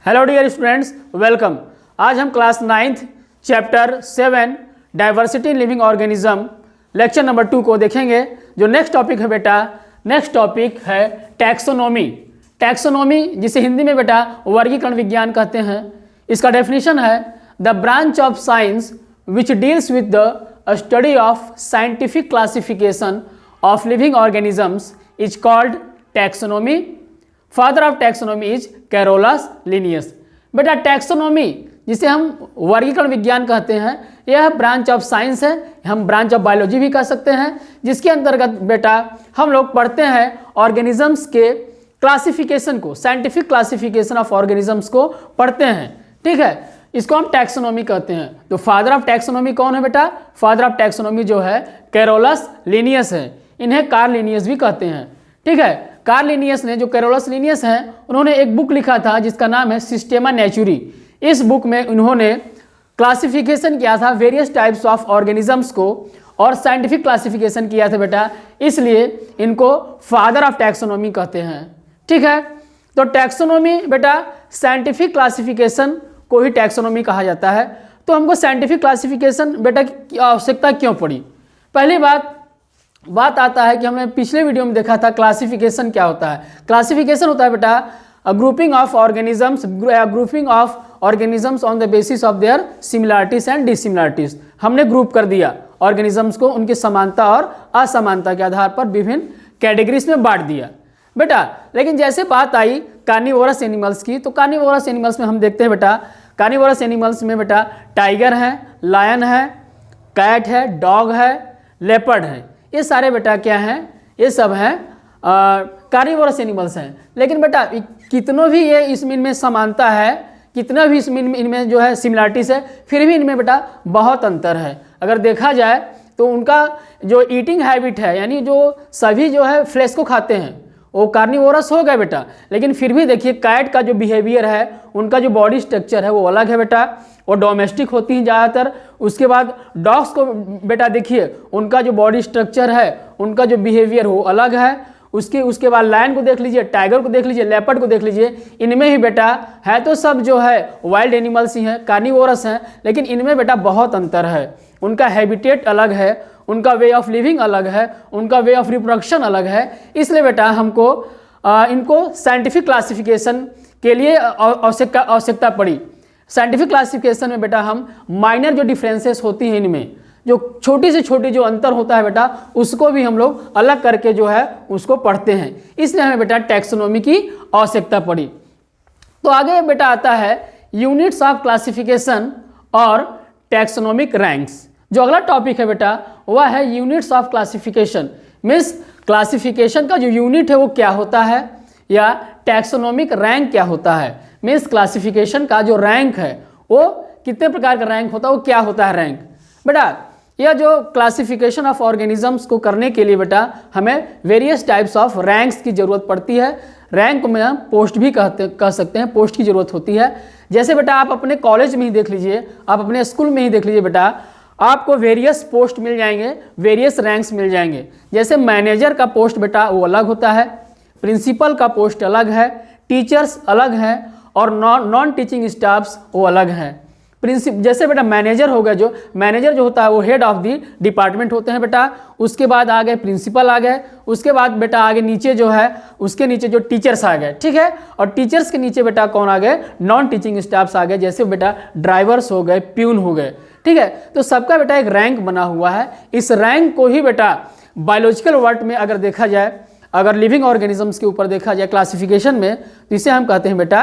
Hello dear students, welcome. आज हम class 9th chapter 7 diversity in living organism lecture number 2 को देखेंगे। जो नेक्स्ट टॉपिक है बेटा, नेक्स्ट टॉपिक है टैक्सोनॉमी। टैक्सोनॉमी जिसे हिंदी में बेटा वर्गीकरण विज्ञान कहते हैं। इसका डेफिनेशन है the branch of science which deals with the study of scientific classification of living organisms is called taxonomy. Father of taxonomy is Carolus Linnaeus. बेटा टैक्सोनॉमी जिसे हम वर्गीकरण विज्ञान कहते हैं, यह ब्रांच ऑफ साइंस है, हम ब्रांच ऑफ बायोलॉजी भी कह सकते हैं, जिसके अंतर्गत बेटा हम लोग पढ़ते हैं ऑर्गेनिजम्स के क्लासिफिकेशन को, साइंटिफिक क्लासिफिकेशन ऑफ ऑर्गेनिजम्स को पढ़ते हैं। ठीक है, इसको हम टैक्सोनॉमी कहते हैं। तो फादर ऑफ टैक्सोनॉमी कौन है बेटा? फादर ऑफ टैक्सोनॉमी जो है कैरोलस लिनियस है। इन्हें कार्ल लिनियस भी कहते हैं। ठीक है, कार्ल लिनियस ने, जो कैरोलस लिनियस हैं, उन्होंने एक बुक लिखा था जिसका नाम है सिस्टेमा नेचुरी। इस बुक में उन्होंने क्लासिफिकेशन किया था वेरियस टाइप्स ऑफ ऑर्गेनिजम्स को और साइंटिफिक क्लासिफिकेशन किया था बेटा, इसलिए इनको फादर ऑफ टैक्सोनॉमी कहते हैं। ठीक है, तो टैक्सोनॉमी बेटा साइंटिफिक क्लासिफिकेशन को ही टैक्सोनॉमी कहा जाता है। तो हमको साइंटिफिक क्लासिफिकेशन बेटा की आवश्यकता क्यों पड़ी? पहली बात आता है कि हमने पिछले वीडियो में देखा था क्लासिफिकेशन क्या होता है। क्लासिफिकेशन होता है बेटा grouping of organisms on the basis of their similarities and dissimilarities. हमने ग्रुप कर दिया ऑर्गेनिजम्स को उनकी समानता और असमानता के आधार पर विभिन्न कैटेगरीज में बांट दिया बेटा। लेकिन जैसे बात आई कार्निवोरस एनिमल्स की, तो कार्निवोरस एनिमल्स में हम देखते हैं बेटा, कार्निवोरस एनिमल्स में बेटा टाइगर है, लायन है, कैट है, डॉग है, लेपर्ड है। ये सारे बेटा क्या हैं? ये सब हैं कार्निवोरस एनिमल्स हैं। लेकिन बेटा कितनों भी ये इनमें समानता है, कितना भी इनमें जो है सिमिलरिटीज है, फिर भी इनमें बेटा बहुत अंतर है। अगर देखा जाए तो उनका जो ईटिंग हैबिट है, यानी जो सभी जो है फ्लेश को खाते हैं, वो कार्निवोरस हो गए बेटा। लेकिन फिर भी देखिए कैट का जो बिहेवियर है, उनका जो बॉडी स्ट्रक्चर है वो अलग है बेटा, वो डोमेस्टिक होती हैं ज़्यादातर। उसके बाद डॉग्स को बेटा देखिए, उनका जो बॉडी स्ट्रक्चर है, उनका जो बिहेवियर वो अलग है। उसके बाद लायन को देख लीजिए, टाइगर को देख लीजिए, लेपर्ड को देख लीजिए, इनमें ही बेटा है तो सब जो है वाइल्ड एनिमल्स ही हैं, कार्निवोरस हैं, लेकिन इनमें बेटा बहुत अंतर है। उनका हैबिटेट अलग है, उनका वे ऑफ लिविंग अलग है, उनका वे ऑफ रिप्रोडक्शन अलग है। इसलिए बेटा हमको इनको साइंटिफिक क्लासिफिकेशन के लिए आवश्यकता पड़ी। साइंटिफिक क्लासिफिकेशन में बेटा हम माइनर जो डिफरेंसेस होती हैं, इनमें जो छोटी से छोटी जो अंतर होता है बेटा, उसको भी हम लोग अलग करके जो है उसको पढ़ते हैं। इसलिए हमें बेटा टैक्सोनॉमी की आवश्यकता पड़ी। तो आगे बेटा आता है यूनिट्स ऑफ क्लासिफिकेशन और टैक्सोनॉमिक रैंक्स। जो अगला टॉपिक है बेटा वह है units of classification. Means classification का जो यूनिट है वो क्या होता है, या टैक्सोनॉमिक रैंक क्या होता है। मीन्स क्लासिफिकेशन का जो रैंक है वो कितने प्रकार का रैंक होता है, वो क्या होता है रैंक। बेटा यह जो क्लासिफिकेशन ऑफ ऑर्गेनिजम्स को करने के लिए बेटा हमें वेरियस टाइप्स ऑफ रैंक्स की ज़रूरत पड़ती है। रैंक में हम पोस्ट भी कह सकते हैं, पोस्ट की ज़रूरत होती है। जैसे बेटा आप अपने कॉलेज में ही देख लीजिए, आप अपने स्कूल में ही देख लीजिए बेटा, आपको वेरियस पोस्ट मिल जाएंगे, वेरियस रैंक्स मिल जाएंगे। जैसे मैनेजर का पोस्ट बेटा वो अलग होता है, प्रिंसिपल का पोस्ट अलग है, टीचर्स अलग हैं, और नॉन टीचिंग स्टाफ्स वो अलग हैं। जैसे बेटा मैनेजर हो गया, जो मैनेजर जो होता है वो हेड ऑफ द डिपार्टमेंट होते हैं बेटा। उसके बाद आ गए प्रिंसिपल आ गए, उसके बाद बेटा आगे नीचे जो है उसके नीचे जो टीचर्स आ गए। ठीक है, और टीचर्स के नीचे बेटा कौन आ गए? नॉन टीचिंग स्टाफ्स आ गए, जैसे बेटा ड्राइवर्स हो गए, प्यून हो गए। ठीक है, तो सबका बेटा एक रैंक बना हुआ है। इस रैंक को ही बेटा बायोलॉजिकल वर्ड में अगर देखा जाए, अगर लिविंग ऑर्गेनिजम्स के ऊपर देखा जाए क्लासिफिकेशन में, तो इसे हम कहते हैं बेटा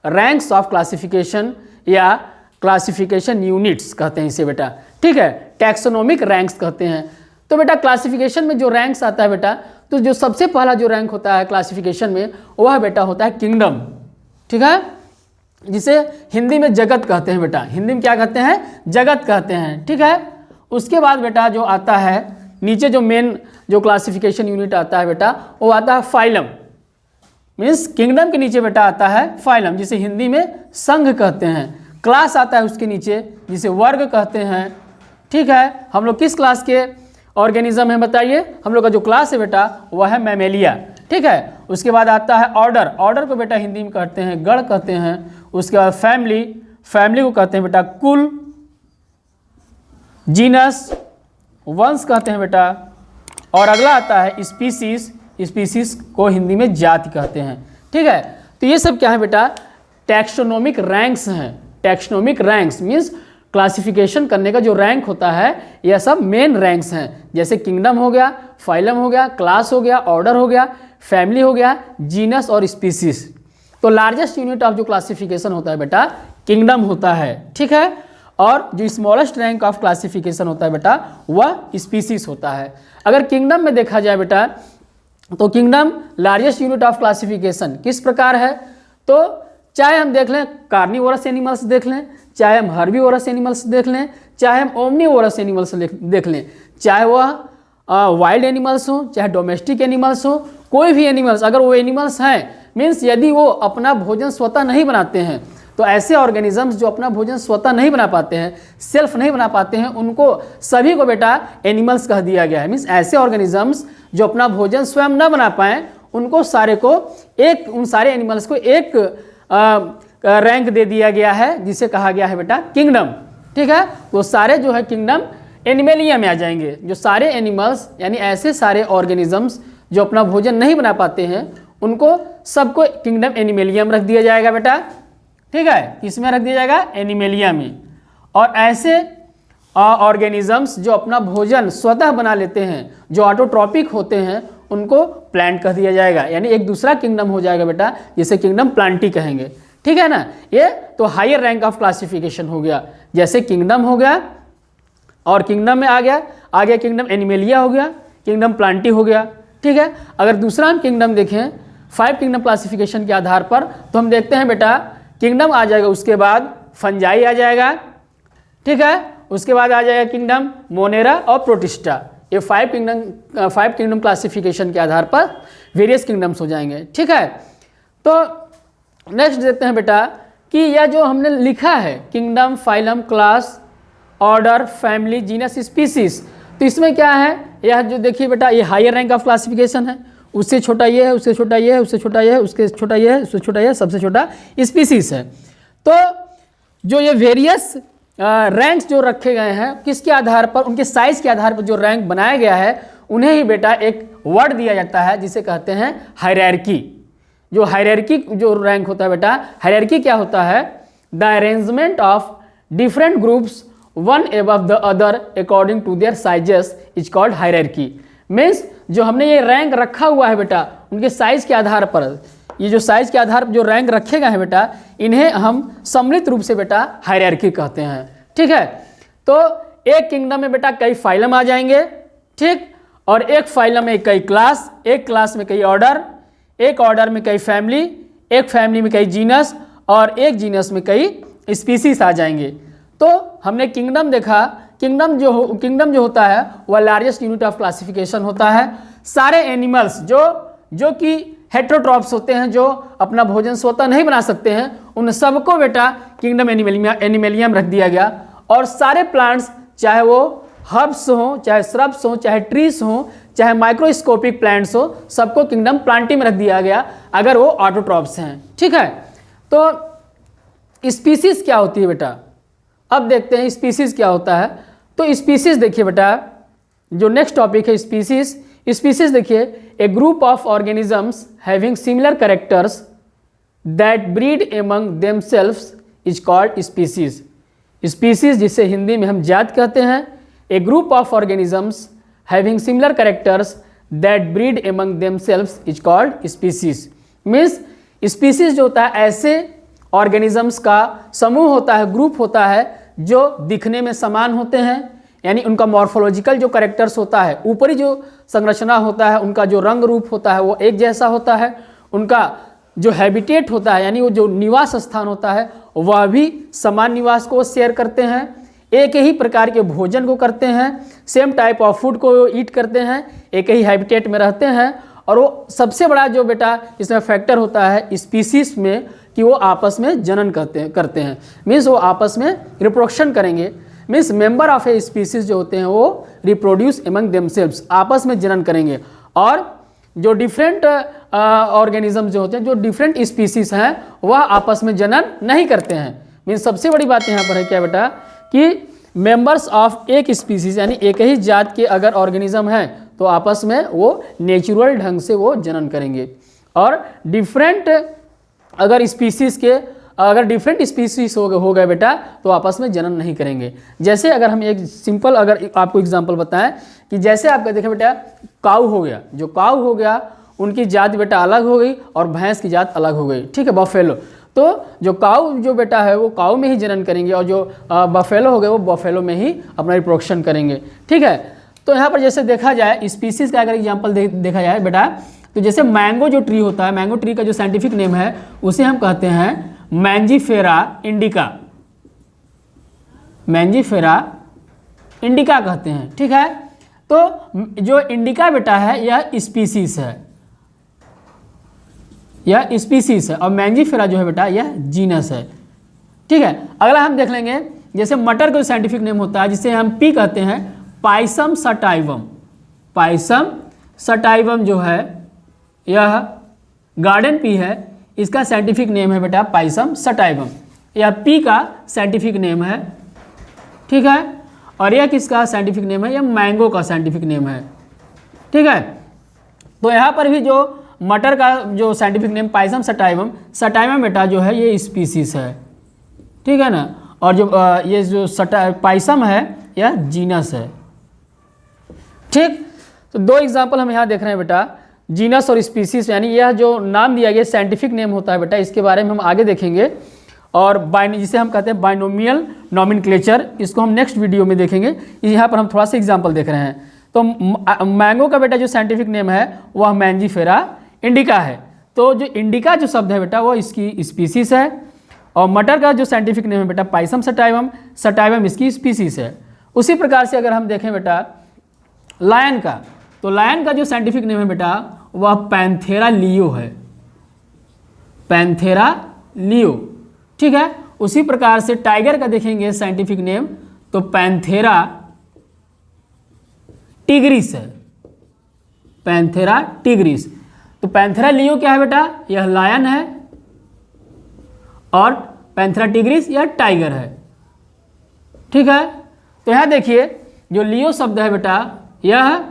रैंक्स ऑफ क्लासिफिकेशन या क्लासिफिकेशन यूनिट्स कहते हैं इसे बेटा। ठीक है, टैक्सोनॉमिक रैंक्स कहते हैं। तो बेटा क्लासिफिकेशन में जो रैंक्स आता है बेटा, तो जो सबसे पहला जो रैंक होता है क्लासिफिकेशन में वह बेटा होता है किंगडम। ठीक है, जिसे हिंदी में जगत कहते हैं बेटा। हिंदी में क्या कहते हैं? जगत कहते हैं। ठीक है, उसके बाद बेटा जो आता है नीचे, जो मेन जो क्लासिफिकेशन यूनिट आता है बेटा वो आता है फाइलम। मीन्स किंगडम के नीचे बेटा आता है फाइलम, जिसे हिंदी में संघ कहते हैं। क्लास आता है उसके नीचे, जिसे वर्ग कहते हैं। ठीक है, हम लोग किस क्लास के ऑर्गेनिज्म हैं बताइए? हम लोग का जो क्लास है बेटा वह है मैमेलिया। ठीक है, उसके बाद आता है ऑर्डर। ऑर्डर को बेटा हिंदी में कहते हैं गण कहते हैं। उसके बाद फैमिली, फैमिली को कहते हैं बेटा कुल, जीनस वंश कहते हैं बेटा, और अगला आता है स्पीसीज, स्पीसीज को हिंदी में जाति कहते हैं। ठीक है, तो ये सब क्या है बेटा, टैक्सोनोमिक रैंक्स हैं। टैक्सोनोमिक रैंक्स मीन्स क्लासिफिकेशन करने का जो रैंक होता है, यह सब मेन रैंक्स हैं। जैसे किंगडम हो गया, फाइलम हो गया, क्लास हो गया, ऑर्डर हो गया, फैमिली हो गया, जीनस और स्पीसीज। तो लार्जेस्ट यूनिट ऑफ जो क्लासिफिकेशन होता है बेटा किंगडम होता है। ठीक है, और जो स्मॉलेस्ट रैंक ऑफ क्लासिफिकेशन होता है बेटा वह स्पीसीज होता है। अगर किंगडम में देखा जाए बेटा तो kingdom largest unit of classification किस प्रकार है, तो चाहे हम देख लें कार्निवोरस एनिमल्स देख लें, चाहे हम हर्बीवोरस एनिमल्स देख लें, चाहे हम ओमनीवोरस एनिमल्स देख लें, चाहे वह वाइल्ड एनिमल्स हो, चाहे डोमेस्टिक एनिमल्स हो, कोई भी एनिमल्स अगर वो एनिमल्स हैं, मीन्स यदि वो अपना भोजन स्वतः नहीं बनाते हैं, तो ऐसे ऑर्गेनिजम्स जो अपना भोजन स्वतः नहीं बना पाते हैं, सेल्फ नहीं बना पाते हैं, उनको सभी को बेटा एनिमल्स कह दिया गया है। मीन्स ऐसे ऑर्गेनिजम्स जो अपना भोजन स्वयं न बना पाएँ, उनको सारे को एक, उन सारे एनिमल्स को एक रैंक दे दिया गया है, जिसे कहा गया है बेटा किंगडम। ठीक है, तो सारे जो है किंगडम एनिमेलिया में आ जाएंगे। जो सारे एनिमल्स यानी ऐसे सारे ऑर्गेनिजम्स जो अपना भोजन नहीं बना पाते हैं, उनको सबको किंगडम एनिमेलिया में रख दिया जाएगा बेटा। ठीक है, किसमें रख दिया जाएगा, एनिमेलिया में। और ऐसे ऑर्गेनिजम्स जो अपना भोजन स्वतः बना लेते हैं, जो ऑटोट्रॉपिक होते हैं, उनको प्लांट कह दिया जाएगा। यानी एक दूसरा किंगडम हो जाएगा बेटा, जिसे किंगडम प्लांटी कहेंगे। ठीक है ना, ये तो हायर रैंक ऑफ क्लासिफिकेशन हो गया। जैसे किंगडम हो गया और किंगडम में आ गया किंगडम एनिमेलिया हो गया, किंगडम प्लांटी हो गया। ठीक है, अगर दूसरा हम किंगडम देखें 5 किंगडम क्लासिफिकेशन के आधार पर, तो हम देखते हैं बेटा किंगडम आ जाएगा, उसके बाद फंजाई आ जाएगा। ठीक है, उसके बाद आ जाएगा किंगडम मोनेरा और प्रोटिस्टा। ये 5 किंगडम क्लासिफिकेशन के आधार पर वेरियस किंगडम्स हो जाएंगे। ठीक है, तो नेक्स्ट देखते हैं बेटा कि यह जो हमने लिखा है kingdom, phylum, class, order, family, genus, species, तो इसमें क्या है, यह जो देखिए बेटा ये हायर रैंक ऑफ क्लासिफिकेशन है। उससे छोटा ये है, उससे छोटा ये है, उससे छोटा ये है, उसके छोटा ये है, उससे छोटा ये है, सबसे छोटा स्पीसीज है। तो जो ये वेरियस रैंक्स जो रखे गए हैं, किसके आधार पर, उनके साइज के आधार पर जो रैंक बनाया गया है, उन्हें ही बेटा एक वर्ड दिया जाता है जिसे कहते हैं हायरार्की। जो हायरार्की जो रैंक होता है बेटा, हायरार्की क्या होता है, the arrangement of different groups one above the other according to their sizes is called hierarchy. Means जो हमने ये रैंक रखा हुआ है बेटा, उनके साइज के आधार पर, ये जो साइज के आधार पर जो रैंक रखे गए हैं बेटा, इन्हें हम सम्मिलित रूप से बेटा हायरार्की कहते हैं। ठीक है, तो एक किंगडम में बेटा कई फाइलम आ जाएंगे। ठीक, और एक फाइलम में कई क्लास, एक क्लास में कई ऑर्डर, एक ऑर्डर में कई फैमिली, एक फैमिली में कई जीनस, और एक जीनस में कई स्पीसीज आ जाएंगे। तो हमने किंगडम देखा, किंगडम जो होता है वह लार्जेस्ट यूनिट ऑफ क्लासिफिकेशन होता है। सारे एनिमल्स जो कि हेट्रोट्रॉप्स होते हैं, जो अपना भोजन स्वतः नहीं बना सकते हैं, उन सबको बेटा किंगडम एनिमेलिया में रख दिया गया। और सारे प्लांट्स, चाहे वो हर्ब्स हों, चाहे श्रब्स हों, चाहे ट्रीज हों, चाहे माइक्रोस्कोपिक प्लांट्स हो, सबको किंगडम प्लांटी में रख दिया गया अगर वो ऑटोट्रॉप्स हैं। ठीक है, तो स्पीसीज क्या होती है बेटा, अब देखते हैं स्पीसीज क्या होता है। तो स्पीसीज देखिए बेटा, जो नेक्स्ट टॉपिक है स्पीसीज। स्पीसीज देखिए, a group of organisms having similar characters that breed among themselves is called species. Species जिसे हिंदी में हम जात कहते हैं, a group of organisms having similar characters that breed among themselves is called species. Means species जो होता है ऐसे ऑर्गेनिजम्स का समूह होता है, ग्रुप होता है, जो दिखने में समान होते हैं, यानी उनका मॉर्फोलॉजिकल जो कैरेक्टर्स होता है, ऊपरी जो संरचना होता है, उनका जो रंग रूप होता है वो एक जैसा होता है, उनका जो हैबिटेट होता है यानी वो जो निवास स्थान होता है वह भी समान निवास को शेयर करते हैं, एक ही प्रकार के भोजन को करते हैं, सेम टाइप ऑफ फूड को ईट करते हैं, एक ही हैबिटेट में रहते हैं। और वो सबसे बड़ा जो बेटा इसमें फैक्टर होता है स्पीसीज में कि वो आपस में जनन करते हैं। मीन्स वो आपस में रिप्रोडक्शन करेंगे। Means member of a species जो होते हैं वो रिप्रोड्यूस एमंग देमसेल्व्स, आपस में जनन करेंगे। और जो डिफरेंट ऑर्गेनिज्म जो होते हैं, जो डिफरेंट स्पीसीज हैं, वह आपस में जनन नहीं करते हैं। मीन सबसे बड़ी बात यहाँ पर है क्या बेटा कि मेंबर्स ऑफ एक स्पीसीज यानी एक ही जात के अगर ऑर्गेनिज्म हैं तो आपस में वो नेचुरल ढंग से वो जनन करेंगे, और डिफरेंट अगर स्पीसीज के अगर डिफरेंट स्पीसीज हो गए बेटा तो आपस में जनन नहीं करेंगे। जैसे अगर हम एक सिंपल अगर आपको एग्जांपल बताएं कि जैसे आपका देखें बेटा काऊ हो गया, जो काऊ हो गया उनकी जात बेटा अलग हो गई और भैंस की जात अलग हो गई, ठीक है, बफेलो। तो जो काऊ जो बेटा है वो काऊ में ही जनन करेंगे और जो बफेलो हो गए वो बफेलो में ही अपना रिप्रोडक्शन करेंगे, ठीक है। तो यहाँ पर जैसे देखा जाए स्पीसीज का अगर एग्जाम्पल देखा जाए बेटा, तो जैसे मैंगो जो ट्री होता है, मैंगो ट्री का जो साइंटिफिक नेम है उसे हम कहते हैं मैंजीफेरा इंडिका, मैंजीफेरा इंडिका कहते हैं, ठीक है। तो जो इंडिका बेटा है यह स्पीसीज है, यह स्पीसीज है, और मैंजीफेरा जो है बेटा यह जीनस है, ठीक है। अगला हम देख लेंगे जैसे मटर का साइंटिफिक नेम होता है जिसे हम पी कहते हैं पाइसम सटाइवम, पाइसम सटाइवम जो है यह गार्डन पी है, इसका साइंटिफिक नेम है बेटा पाइसम सटाइवम, यह पी का साइंटिफिक नेम है, ठीक है। और यह किसका साइंटिफिक नेम है, यह मैंगो का साइंटिफिक नेम है, ठीक है। तो यहाँ पर भी जो मटर का जो scientific name Pisum sativum, sativum बेटा जो है ये स्पीसीज है, ठीक है ना, और जो ये जो पाइसम है यह जीनस है, ठीक। तो दो एग्जाम्पल हम यहाँ देख रहे हैं बेटा, जीनस और स्पीसीज, यानी यह जो नाम दिया गया साइंटिफिक नेम होता है बेटा, इसके बारे में हम आगे देखेंगे। और जिसे हम कहते हैं बाइनोमियल नॉमेनक्लेचर, इसको हम नेक्स्ट वीडियो में देखेंगे। यहाँ पर हम थोड़ा सा एग्जाम्पल देख रहे हैं। तो मैंगो का बेटा जो साइंटिफिक नेम है वह मैंजीफेरा इंडिका है। तो जो इंडिका जो शब्द है बेटा वो इसकी स्पीसीज है, और मटर का जो साइंटिफिक नेम है बेटा पाइसम सटाइवम, सटाइवम इसकी स्पीसीज है। उसी प्रकार से अगर हम देखें बेटा लायन का, तो लायन का जो साइंटिफिक नेम है बेटा वह पैंथेरा लियो है, पैंथेरा लियो, ठीक है। उसी प्रकार से टाइगर का देखेंगे साइंटिफिक नेम तो पैंथेरा टिग्रिस है, पैंथेरा टिग्रिस। तो पैंथेरा लियो क्या है बेटा, यह लायन है, और पैंथेरा टिग्रिस यह टाइगर है, ठीक है। तो यहाँ देखिए जो लियो शब्द है बेटा यह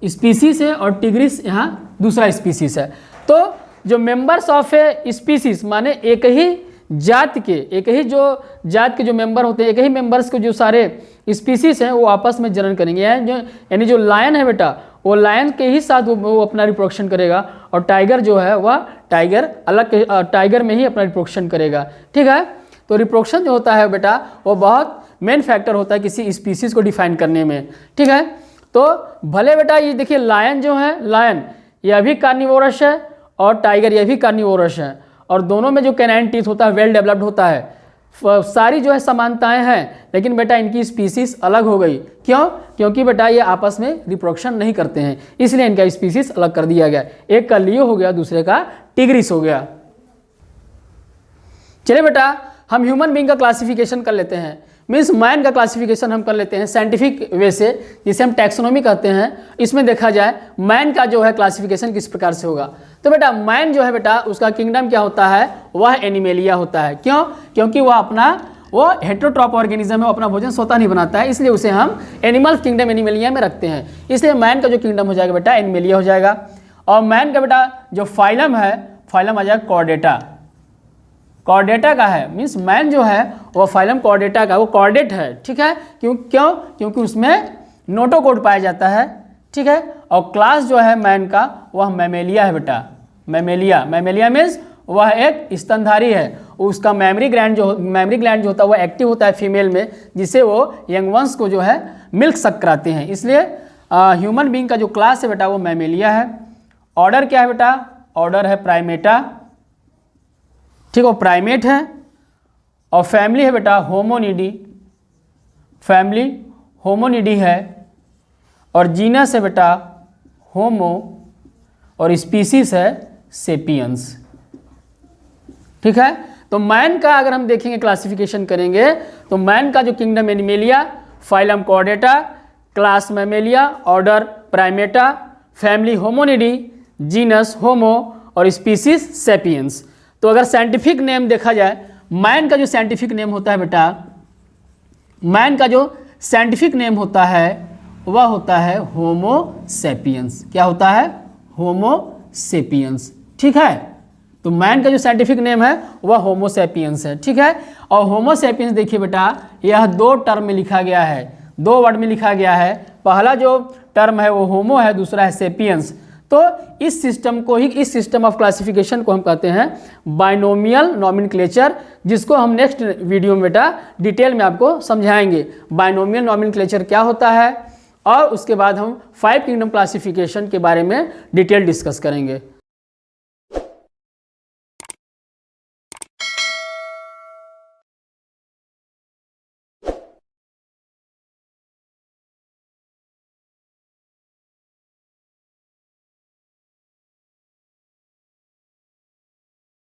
स्पीसीज है और टिग्रिस यहाँ दूसरा स्पीसीज है। तो जो मेंबर्स ऑफ ए स्पीसीज माने एक ही जात के, एक ही जो जात के जो मेंबर होते हैं, एक ही मेंबर्स के जो सारे स्पीसीज हैं वो आपस में जनन करेंगे। यानी जो लायन है बेटा वो लायन के ही साथ वो अपना रिप्रोडक्शन करेगा, और टाइगर जो है वह टाइगर टाइगर में ही अपना रिप्रोडक्शन करेगा, ठीक है। तो रिप्रोडक्शन जो होता है बेटा वो बहुत मेन फैक्टर होता है किसी स्पीसीज को डिफाइन करने में, ठीक है। तो भले बेटा ये देखिए लायन जो है, लायन यह भी कार्निवोरस है और टाइगर यह भी कार्निवोरस है, और दोनों में जो कैनाइन टीथ होता है वेल डेवलप्ड होता है, सारी जो है समानताएं हैं, लेकिन बेटा इनकी स्पीसीज अलग हो गई। क्यों? क्योंकि बेटा ये आपस में रिप्रोडक्शन नहीं करते हैं, इसलिए इनका स्पीसीज अलग कर दिया गया। एक का लियो हो गया, दूसरे का टिग्रिस हो गया। चलिए बेटा हम ह्यूमन बीइंग का क्लासिफिकेशन कर लेते हैं, मीन्स मैन का क्लासिफिकेशन हम कर लेते हैं साइंटिफिक वे से, जिसे हम टैक्सोनॉमी कहते हैं। इसमें देखा जाए मैन का जो है क्लासिफिकेशन किस प्रकार से होगा। तो बेटा मैन जो है बेटा उसका किंगडम क्या होता है, वह एनिमेलिया होता है। क्यों? क्योंकि वह अपना वो हेटेरोट्रॉप ऑर्गेनिज्म है, वो अपना भोजन स्वतः नहीं बनाता है, इसलिए उसे हम एनिमल किंगडम एनिमेलिया में रखते हैं। इसलिए मैन का जो किंगडम हो जाएगा बेटा एनिमेलिया हो जाएगा। और मैन का बेटा जो फाइलम है, फाइलम आ जाएगा कॉर्डेटा, कॉर्डेटा का है, मीन्स मैन जो है वो फाइलम कॉर्डेटा का, वो कॉर्डेट है, ठीक है। क्यों? क्योंकि उसमें नोटोकॉर्ड पाया जाता है, ठीक है। और क्लास जो है मैन का वह मैमेलिया है बेटा, मैमेलिया। मैमेलिया मीन्स वह एक स्तनधारी है, उसका मेमोरी ग्लैंड जो होता है वो एक्टिव होता है फीमेल में, जिससे वो यंग वंस को जो है मिल्क सक कराते हैं। इसलिए ह्यूमन बीइंग का जो क्लास है बेटा वो मैमेलिया है। ऑर्डर क्या है बेटा? ऑर्डर है प्राइमेटा, ठीक है, वो प्राइमेट है। और फैमिली है बेटा होमोनिडी, फैमिली होमोनिडी है। और जीनस है बेटा होमो, और स्पीसीज है सेपियंस, ठीक है। तो मैन का अगर हम देखेंगे क्लासिफिकेशन करेंगे तो मैन का जो kingdom Animalia, phylum Chordata, class Mammalia, order Primata, family Hominidae, genus Homo और स्पीसीज सेपियंस। तो अगर साइंटिफिक नेम देखा जाए, मैन का जो साइंटिफिक नेम होता है बेटा, मैन का जो साइंटिफिक नेम होता है वह होता है होमो सेपियंस। क्या होता है? होमो सेपियंस। ठीक है, तो मैन का जो साइंटिफिक नेम है वह होमो सेपियंस है। ठीक है, और होमो सेपियंस देखिए बेटा, यह 2 टर्म में लिखा गया है, 2 वर्ड में लिखा गया है। पहला जो टर्म है वो होमो है, दूसरा है सेपियंस। तो इस सिस्टम को ही, इस सिस्टम ऑफ क्लासिफिकेशन को हम कहते हैं बाइनोमियल नॉमेनक्लेचर, जिसको हम नेक्स्ट वीडियो में बेटा डिटेल में आपको समझाएंगे। बाइनोमियल नॉमेनक्लेचर क्या होता है, और उसके बाद हम 5 किंगडम क्लासिफिकेशन के बारे में डिटेल डिस्कस करेंगे।